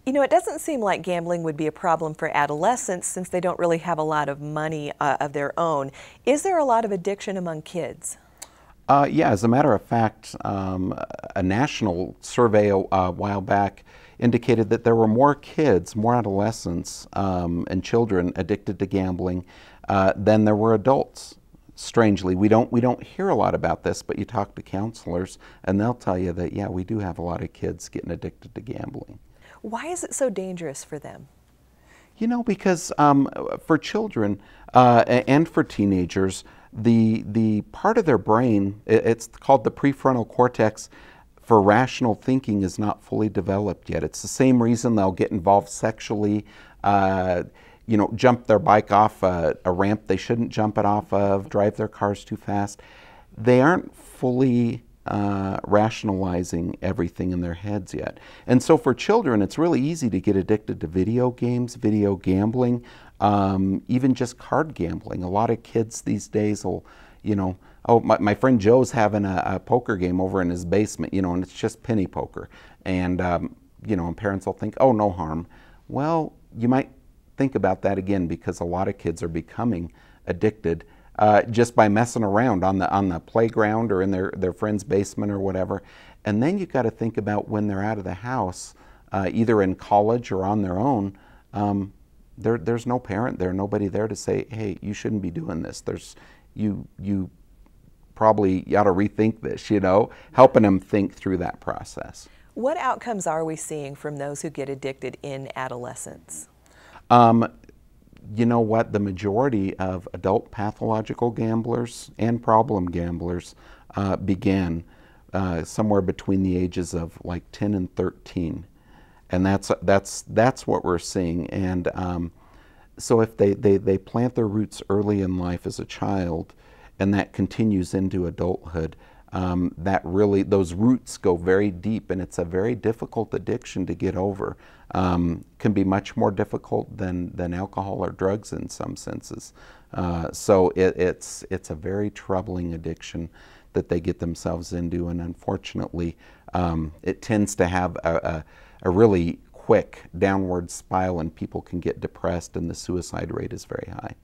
You know, it doesn't seem like gambling would be a problem for adolescents since they don't really have a lot of money of their own. Is there a lot of addiction among kids? Yeah, as a matter of fact, a national survey a while back indicated that there were more kids, more adolescents and children addicted to gambling than there were adults. Strangely, we don't hear a lot about this, but you talk to counselors and they'll tell you that yeah, we do have a lot of kids getting addicted to gambling. Why is it so dangerous for them? You know, because for children and for teenagers, the part of their brain, it's called the prefrontal cortex, for rational thinking is not fully developed yet. It's the same reason they'll get involved sexually, you know, jump their bike off a ramp they shouldn't jump it off of, drive their cars too fast. They aren't fully rationalizing everything in their heads yet. And so for children, it's really easy to get addicted to video games, video gambling, even just card gambling. A lot of kids these days will, you know, oh, my friend Joe's having a poker game over in his basement, you know, and it's just penny poker. And, you know, and parents will think, oh, no harm. Well, you might think about that again because a lot of kids are becoming addicted just by messing around on the playground or in their friend's basement or whatever. And then you've got to think about when they're out of the house, either in college or on their own. There's no parent there, nobody there to say, hey, you shouldn't be doing this. You probably ought to rethink this, you know, helping them think through that process. What outcomes are we seeing from those who get addicted in adolescence? You know what? The majority of adult pathological gamblers and problem gamblers began somewhere between the ages of like 10 and 13. And that's what we're seeing. And so if they plant their roots early in life as a child, and that continues into adulthood, that really, those roots go very deep, and it's a very difficult addiction to get over. Can be much more difficult than alcohol or drugs in some senses. So it's a very troubling addiction that they get themselves into, and unfortunately, it tends to have a really quick downward spiral, and people can get depressed, and the suicide rate is very high.